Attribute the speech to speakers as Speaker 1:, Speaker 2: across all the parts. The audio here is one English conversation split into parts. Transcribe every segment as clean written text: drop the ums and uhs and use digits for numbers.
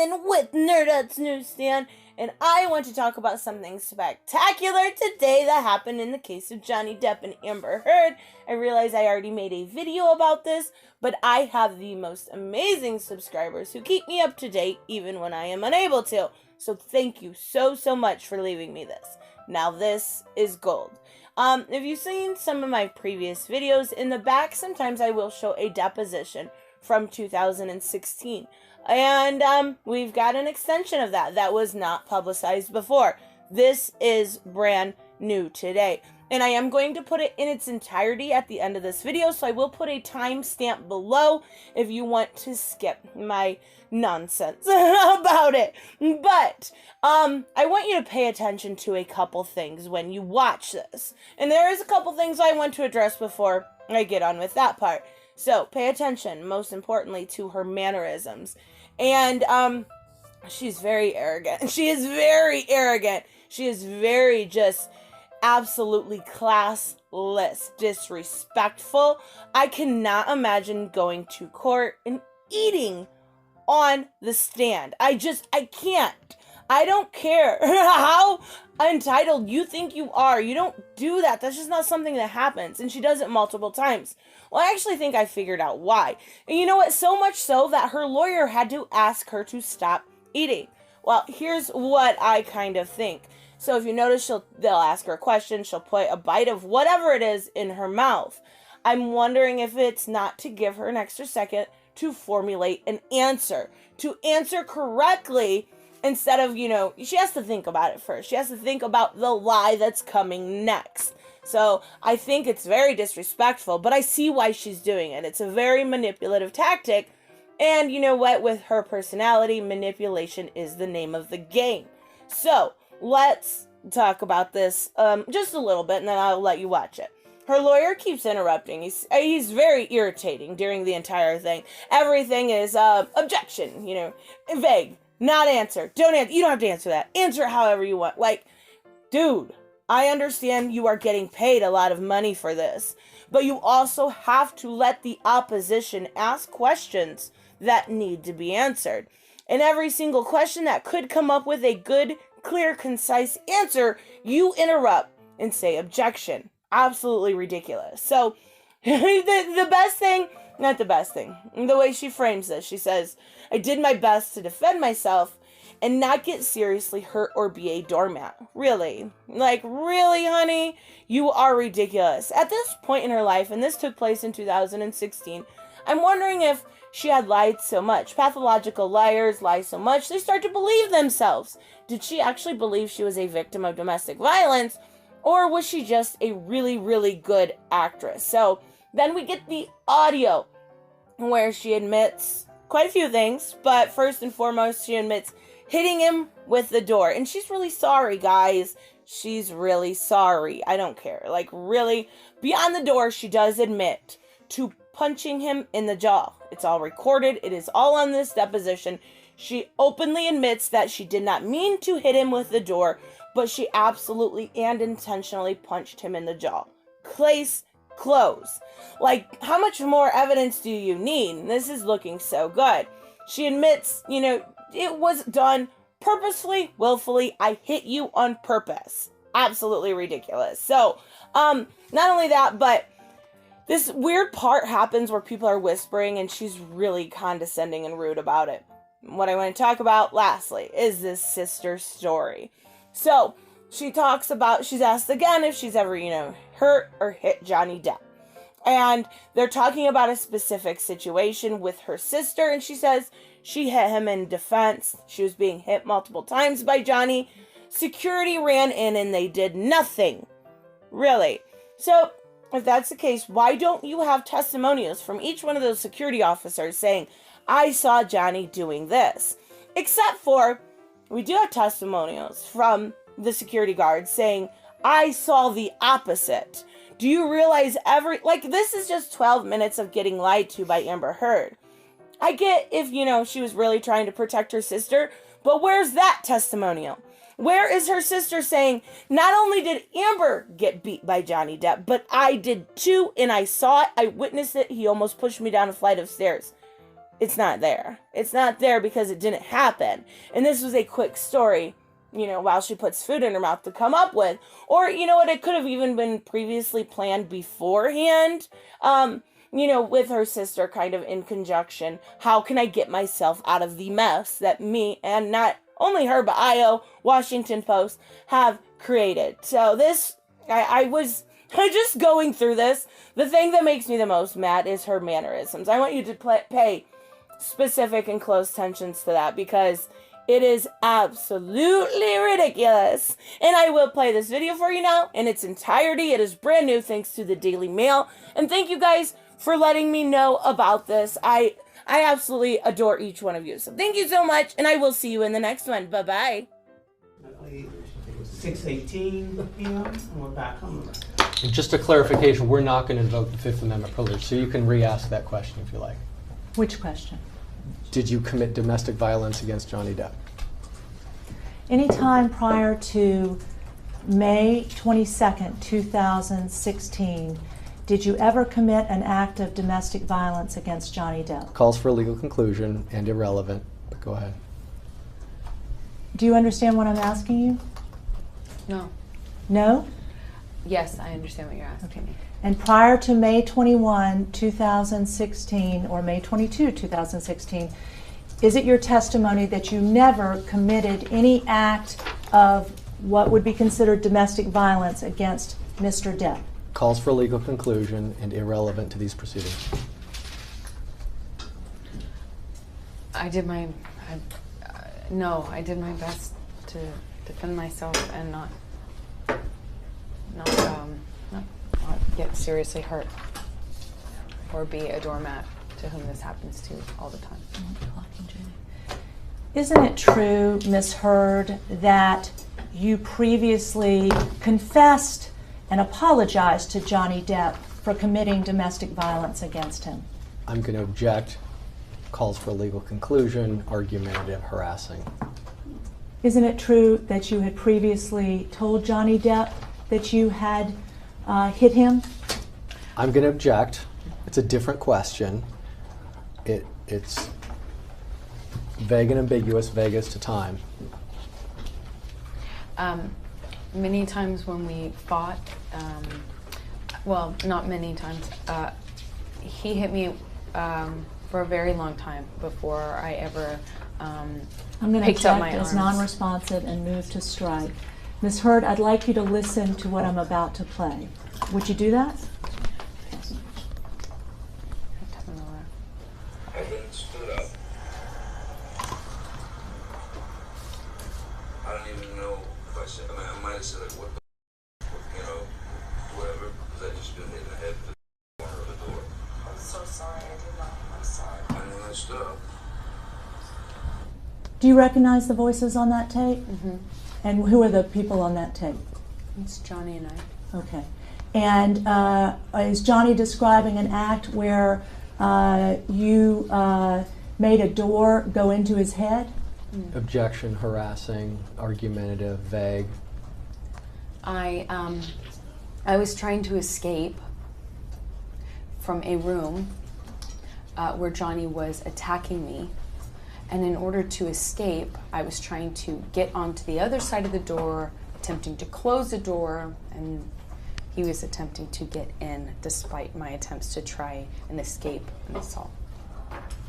Speaker 1: Madeline with Nerdouts Newsstand, and I want to talk about something spectacular today that happened in the case of Johnny Depp and Amber Heard. I realize I already made a video about this, but I have the most amazing subscribers who keep me up to date even when I am unable to. So thank you so much for leaving me this. Now this is gold. If you've seen some of my previous videos, in the back sometimes I will show a deposition from 2016. And we've got an extension of that was not publicized before. This is brand new today. And I am going to put it in its entirety at the end of this video, so I will put a timestamp below if you want to skip my nonsense about it. But I want you to pay attention to a couple things when you watch this. And there is a couple things I want to address before I get on with that part. So pay attention, most importantly, to her mannerisms. And she's very arrogant. She is very arrogant. She is very just absolutely classless, disrespectful. I cannot imagine going to court and eating on the stand. I can't. I don't care how entitled you think you are. You don't do that. That's just not something that happens. And she does it multiple times. Well, I actually think I figured out why. And you know what? So much so that her lawyer had to ask her to stop eating. Well, here's what I kind of think. So if you notice, they'll ask her a question. She'll put a bite of whatever it is in her mouth. I'm wondering if it's not to give her an extra second to formulate an answer. To answer correctly, instead of, she has to think about it first. She has to think about the lie that's coming next. So I think it's very disrespectful, but I see why she's doing it. It's a very manipulative tactic. And you know what? With her personality, manipulation is the name of the game. So let's talk about this just a little bit, and then I'll let you watch it. Her lawyer keeps interrupting. He's very irritating during the entire thing. Everything is objection, vague. Not answer. Don't answer. You don't have to answer that. Answer it however you want. Like, dude, I understand you are getting paid a lot of money for this, but you also have to let the opposition ask questions that need to be answered. And every single question that could come up with a good, clear, concise answer, you interrupt and say objection. Absolutely ridiculous. So the best thing, not the best thing, the way she frames this, she says, I did my best to defend myself and not get seriously hurt or be a doormat. Really? Like, really, honey? You are ridiculous. At this point in her life, and this took place in 2016, I'm wondering if she had lied so much. Pathological liars lie so much, they start to believe themselves. Did she actually believe she was a victim of domestic violence, or was she just a really, really good actress? So then we get the audio where she admits quite a few things, but first and foremost, she admits hitting him with the door. And she's really sorry, guys. She's really sorry. I don't care. Like, really, beyond the door, she does admit to punching him in the jaw. It's all recorded. It is all on this deposition. She openly admits that she did not mean to hit him with the door, but she absolutely and intentionally punched him in the jaw. Case closed. Like, how much more evidence do you need? This is looking so good. She admits, it was done purposefully, willfully. I hit you on purpose. Absolutely ridiculous. So, not only that, but this weird part happens where people are whispering and she's really condescending and rude about it. What I want to talk about lastly is this sister story. So she's asked again if she's ever, hurt or hit Johnny Depp. And they're talking about a specific situation with her sister, and she says she hit him in defense. She was being hit multiple times by Johnny. Security ran in and they did nothing. Really. So if that's the case, why don't you have testimonials from each one of those security officers saying, I saw Johnny doing this? Except for, we do have testimonials from the security guards saying, I saw the opposite. Do you realize this is just 12 minutes of getting lied to by Amber Heard. I get if, she was really trying to protect her sister, but where's that testimonial? Where is her sister saying, not only did Amber get beat by Johnny Depp, but I did too, and I saw it, I witnessed it, he almost pushed me down a flight of stairs. it's not there. It's not there because it didn't happen. And this was a quick story, while she puts food in her mouth to come up with. Or, it could have even been previously planned beforehand, with her sister kind of in conjunction. How can I get myself out of the mess that me, and not only her, but IO, Washington Post, have created? So this, I was just going through this. The thing that makes me the most mad is her mannerisms. I want you to pay specific and close attention to that, because it is absolutely ridiculous. And I will play this video for you now in its entirety. It is brand new thanks to the Daily Mail. And thank you guys for letting me know about this. I absolutely adore each one of you. So thank you so much, and I will see you in the next one. Bye-bye.
Speaker 2: 6:18 p.m. and we're back home.
Speaker 3: And just a clarification, we're not going to invoke the Fifth Amendment privilege, so you can re-ask that question if you like.
Speaker 4: Which question?
Speaker 3: Did you commit domestic violence against Johnny Depp?
Speaker 4: Anytime prior to May 22nd, 2016, did you ever commit an act of domestic violence against Johnny Depp?
Speaker 3: Calls for a legal conclusion and irrelevant, but go ahead.
Speaker 4: Do you understand what I'm asking you?
Speaker 5: No.
Speaker 4: No?
Speaker 5: Yes, I understand what you're asking me.
Speaker 4: And prior to May 21, 2016, or May 22, 2016, is it your testimony that you never committed any act of what would be considered domestic violence against Mr. Depp?
Speaker 3: Calls for a legal conclusion and irrelevant to these proceedings.
Speaker 5: I did my best to defend myself and not get seriously hurt or be a doormat to whom this happens to all the time.
Speaker 4: Isn't it true, Ms. Heard, that you previously confessed and apologized to Johnny Depp for committing domestic violence against him?
Speaker 3: I'm going to object. Calls for a legal conclusion, argumentative, harassing.
Speaker 4: Isn't it true that you had previously told Johnny Depp that you had hit him?
Speaker 3: I'm going to object. It's a different question. It's vague and ambiguous, vague as to time.
Speaker 5: Many times when we fought, well, not many times, he hit me for a very long time before I ever
Speaker 4: I'm going to
Speaker 5: picked up my
Speaker 4: object as
Speaker 5: arms.
Speaker 4: non-responsive and move to strike. Ms. Heard, I'd like you to listen to what I'm about to play. Would you do that?
Speaker 6: I then stood up. I don't even know if I said, I might have said, like, what the, whatever, because I just been hit in the head with the corner of the door.
Speaker 7: I'm so sorry, I did not. I'm sorry.
Speaker 6: And then I stood up.
Speaker 4: Do you recognize the voices on that tape?
Speaker 5: Mm-hmm.
Speaker 4: And who are the people on that tape?
Speaker 5: It's Johnny and I.
Speaker 4: Okay. And is Johnny describing an act where you made a door go into his head?
Speaker 3: Objection, harassing, argumentative, vague.
Speaker 5: I was trying to escape from a room where Johnny was attacking me. And in order to escape, I was trying to get onto the other side of the door, attempting to close the door, and he was attempting to get in despite my attempts to try and escape an assault.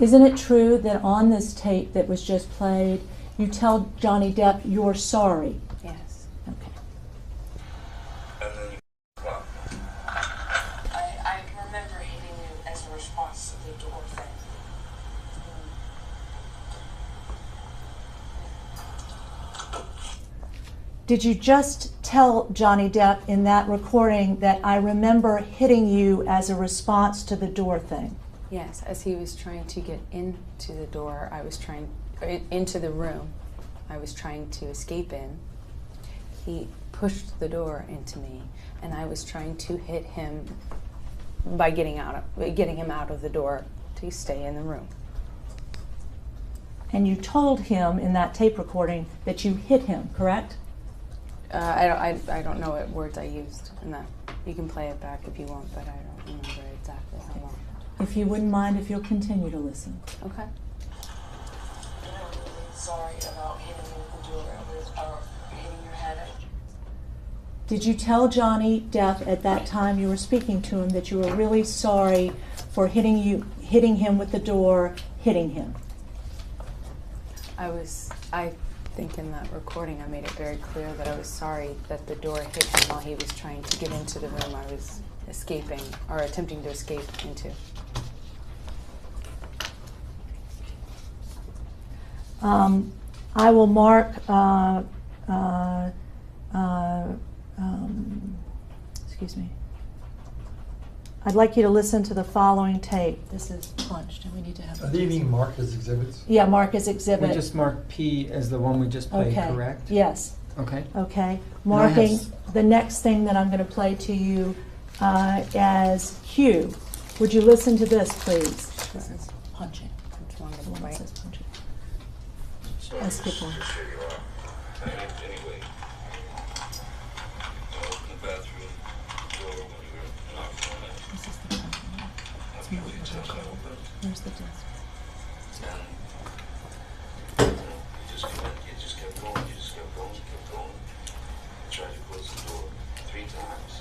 Speaker 4: Isn't it true that on this tape that was just played, you tell Johnny Depp you're sorry?
Speaker 5: Yes.
Speaker 4: Okay.
Speaker 6: And then you clocked me.
Speaker 7: I remember hitting you as a response to the door thing.
Speaker 4: Did you just tell Johnny Depp in that recording that I remember hitting you as a response to the door thing?
Speaker 5: Yes, as he was trying to get into the door, into the room, I was trying to escape in. He pushed the door into me, and I was trying to hit him by getting him out of the door to stay in the room.
Speaker 4: And you told him in that tape recording that you hit him, correct?
Speaker 5: I don't know what words I used in that. You can play it back if you want, but I don't remember exactly how long.
Speaker 4: If you wouldn't mind, if you'll continue to listen.
Speaker 5: Okay.
Speaker 7: And I'm really sorry about hitting you with the door or hitting your head.
Speaker 4: Did you tell Johnny Depp at that time you were speaking to him that you were really sorry for hitting him with the door, hitting him?
Speaker 5: I think in that recording I made it very clear that I was sorry that the door hit him while he was trying to get into the room I was escaping or attempting to escape into.
Speaker 4: I will mark, excuse me. I'd like you to listen to the following tape. This is punched, and we need to have.
Speaker 8: Are they being marked as exhibits?
Speaker 4: Yeah, mark as exhibit.
Speaker 9: We just marked P as the one we just played,
Speaker 4: Okay.
Speaker 9: correct?
Speaker 4: Yes.
Speaker 9: Okay.
Speaker 4: Okay.
Speaker 9: I
Speaker 4: Marking
Speaker 9: have
Speaker 4: the next thing that I'm going to play to you as Q. Would you listen to this, please? This is punching.
Speaker 5: Which one
Speaker 4: The
Speaker 5: did
Speaker 4: one that
Speaker 5: I
Speaker 4: says punching.
Speaker 6: So
Speaker 4: Let's skip one.
Speaker 6: just here you are. Anyway, I opened the bathroom door when you were knocking on it.
Speaker 4: This is the punching.
Speaker 6: I'll give you a touch I opened.
Speaker 4: Where's the disc?
Speaker 6: And you just kept going, you just kept going. I tried to close the door 3 times.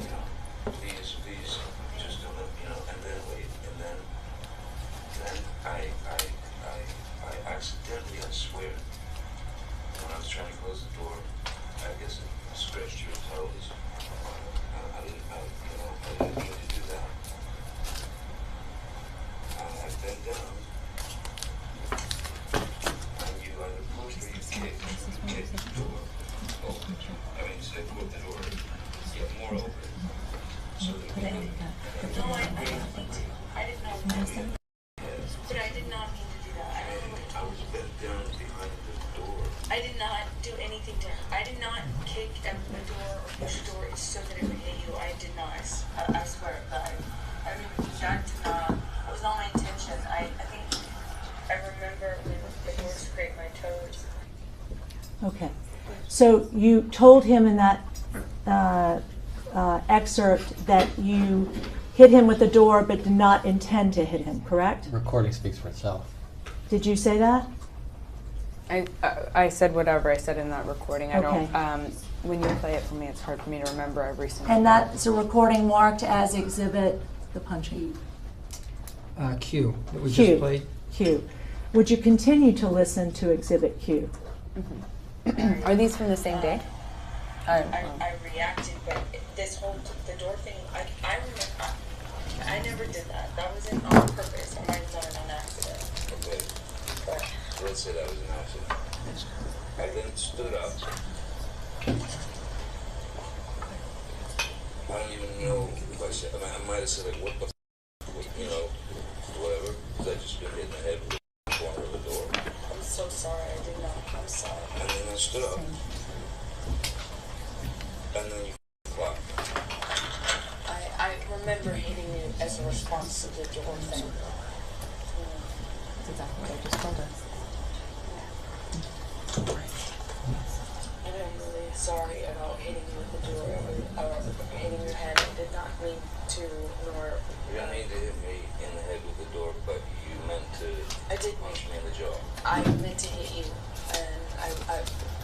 Speaker 6: You know, please, just don't let, and then wait, and then I accidentally, I swear, when I was trying to close the door, I guess it stretched your toes. I didn't mean to do that. I bent down, and you either pushed or you kicked the door open. Say, put the door, get more open, so that we could.
Speaker 7: No, I didn't mean to. I did not mean to. But I did not mean to do that.
Speaker 6: I was bent down behind the door.
Speaker 7: I did not do anything to her. I did not kick at the door or push the door so that it would hit you. I did not. I swear. But I mean, that did not. That was not my intention. I think I remember when the door scraped my toes.
Speaker 4: Okay. So you told him in that excerpt that you hit him with the door but did not intend to hit him, correct?
Speaker 3: Recording speaks for itself.
Speaker 4: Did you say that?
Speaker 5: I said whatever I said in that recording. I
Speaker 4: Okay.
Speaker 5: don't. When you play it for me, it's hard for me to remember every single.
Speaker 4: And
Speaker 5: word.
Speaker 4: that's a recording marked as exhibit the punching.
Speaker 9: Q that we
Speaker 4: Q.
Speaker 9: just played.
Speaker 4: Q. Would you continue to listen to exhibit Q?
Speaker 5: Are these from the same day?
Speaker 7: I reacted, but this whole the door thing. I remember. I never did that. That wasn't on purpose. I might have done it on accident.
Speaker 6: Okay,
Speaker 7: But
Speaker 6: let's say that was an accident. I then stood up. I don't even know if I said, I might have said, like, what the whatever, because I just been hit in the head with the corner of the door.
Speaker 7: I'm so sorry. I did not. I'm sorry.
Speaker 6: And then I stood up. And then you clapped.
Speaker 7: I remember hitting you as a response to the door thing.
Speaker 5: That's exactly what I just told her.
Speaker 7: And I'm really sorry about hitting you with the door or hitting your head. I did not mean to, nor.
Speaker 6: You didn't mean to hit me in the head with the door, but you meant to
Speaker 7: I did
Speaker 6: punch me in the jaw.
Speaker 7: I meant to hit you, and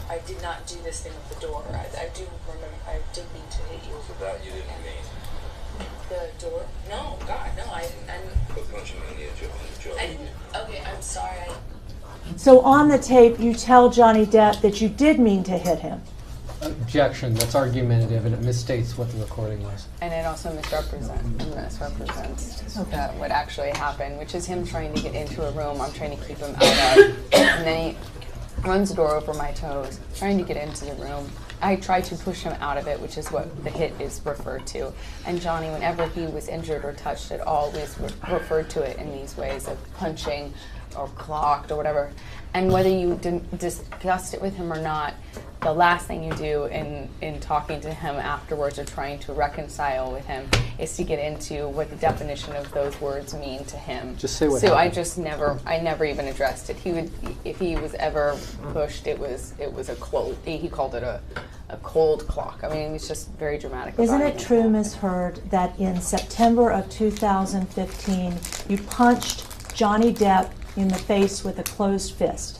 Speaker 7: I did not do this thing with the door. I do remember. I did mean to hit you.
Speaker 6: So that you didn't mean.
Speaker 7: The door? No, God, no. I didn't.
Speaker 6: But punching me in the jaw.
Speaker 7: I didn't. Okay, I'm sorry.
Speaker 4: So on the tape, you tell Johnny Depp that you did mean to hit him.
Speaker 3: Objection. That's argumentative, and it misstates what the recording was.
Speaker 5: And it also misrepresents what actually happened, which is him trying to get into a room I'm trying to keep him out of. And then he runs the door over my toes, trying to get into the room. I tried to push him out of it, which is what the hit is referred to. And Johnny, whenever he was injured or touched it, always referred to it in these ways of punching or clocked or whatever. And whether you didn't discussed it with him or not, the last thing you do in talking to him afterwards or trying to reconcile with him is to get into what the definition of those words mean to him.
Speaker 3: Just say what
Speaker 5: So
Speaker 3: happened.
Speaker 5: I never even addressed it. He would, if he was ever pushed, it was a quote. He called it a a cold clock. I mean, it was just very dramatic.
Speaker 4: Isn't
Speaker 5: about
Speaker 4: it true, Ms. Heard, that in September of 2015, you punched Johnny Depp in the face with a closed fist?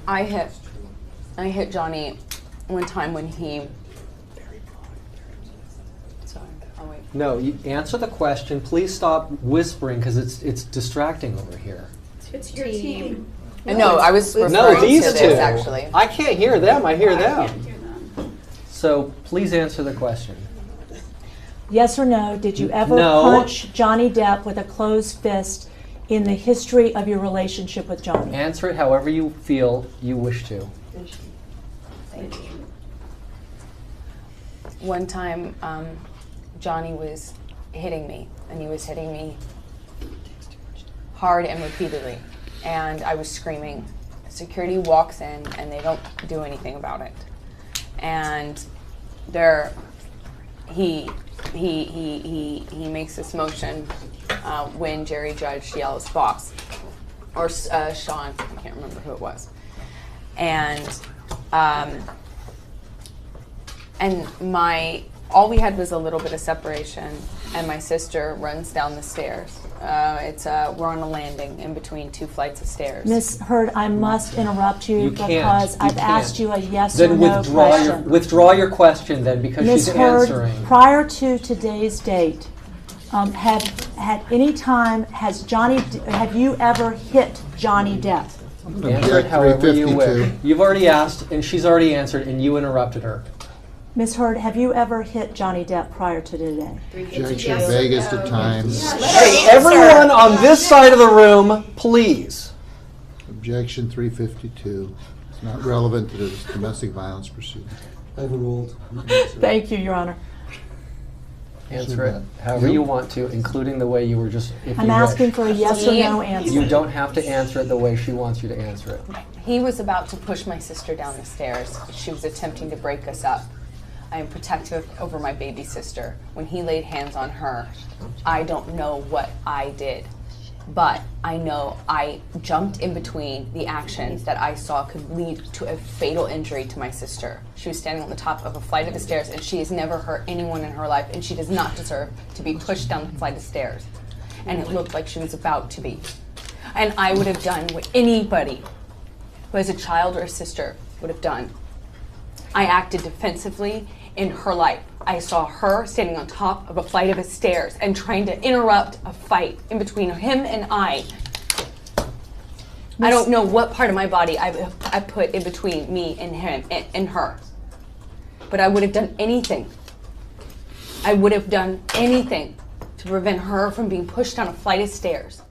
Speaker 5: I hit Johnny one time when he. Sorry, I'll wait.
Speaker 3: No, you answer the question. Please stop whispering because it's distracting over here.
Speaker 10: It's your team.
Speaker 5: No, I was referring
Speaker 3: No, these
Speaker 5: to
Speaker 3: two.
Speaker 5: this actually.
Speaker 3: I can't hear them. I hear
Speaker 10: I
Speaker 3: them.
Speaker 10: can't hear them.
Speaker 3: So please answer the question.
Speaker 4: Yes or no, did you ever
Speaker 3: No.
Speaker 4: punch Johnny Depp with a closed fist in the history of your relationship with Johnny?
Speaker 3: Answer it however you feel you wish to.
Speaker 5: One time, Johnny was hitting me, and he was hitting me hard and repeatedly, and I was screaming. Security walks in, and they don't do anything about it. And he makes this motion when Jerry Judge yells "boss" or Sean. I can't remember who it was, and all we had was a little bit of separation, and my sister runs down the stairs. We're on a landing in between two flights of stairs.
Speaker 4: Ms. Heard, I must interrupt you,
Speaker 3: You can't.
Speaker 4: because
Speaker 3: You
Speaker 4: I've
Speaker 3: can't.
Speaker 4: asked you a yes
Speaker 3: Then
Speaker 4: or no question.
Speaker 3: withdraw your question then because
Speaker 4: Ms.
Speaker 3: she's
Speaker 4: Heard,
Speaker 3: answering.
Speaker 4: prior to today's date, have you ever hit Johnny Depp?
Speaker 3: Answer it however you wish.
Speaker 8: 352.
Speaker 3: You've already asked and she's already answered and you interrupted her.
Speaker 4: Ms. Heard, have you ever hit Johnny Depp prior to today?
Speaker 8: Objection, Vegas at times.
Speaker 3: Hey, everyone on this side of the room, please.
Speaker 8: Objection 352. It's not relevant to the domestic violence proceeding.
Speaker 9: Overruled.
Speaker 4: Thank you, Your Honor.
Speaker 3: Answer it however you want to, including the way you were just. If
Speaker 4: I'm
Speaker 3: you
Speaker 4: asking
Speaker 3: wish.
Speaker 4: for a yes or no answer.
Speaker 3: You don't have to answer it the way she wants you to answer it.
Speaker 5: He was about to push my sister down the stairs. She was attempting to break us up. I am protective over my baby sister. When he laid hands on her, I don't know what I did, but I know I jumped in between the actions that I saw could lead to a fatal injury to my sister. She was standing on the top of a flight of the stairs, and she has never hurt anyone in her life, and she does not deserve to be pushed down the flight of stairs. And it looked like she was about to be. And I would have done what anybody who has a child or a sister would have done. I acted defensively in her life. I saw her standing on top of a flight of stairs and trying to interrupt a fight in between him and I. I don't know what part of my body I put in between me and him and her. But I would have done anything. I would have done anything to prevent her from being pushed down a flight of stairs.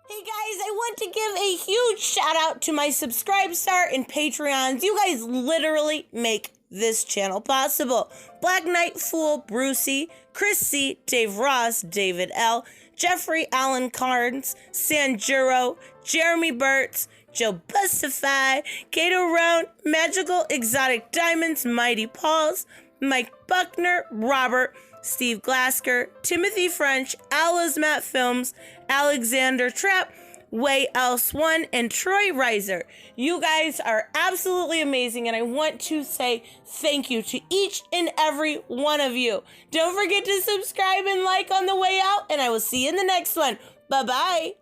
Speaker 1: Hey guys, I want to give a huge shout out to my Subscribestar and Patreons. You guys literally make this channel possible. Black Knight Fool, Brucey, Chris C, Dave Ross, David L, Jeffrey Allen Carnes, Sanjuro, Jeremy Burtz, Joe Bustify, Kato Round, Magical Exotic Diamonds, Mighty Pauls, Mike Buckner, Robert, Steve Glasker, Timothy French, Alice Matt Films, Alexander Trapp, Way Else One, and Troy Reiser. You guys are absolutely amazing, and I want to say thank you to each and every one of you. Don't forget to subscribe and like on the way out, and I will see you in the next one. Bye-bye.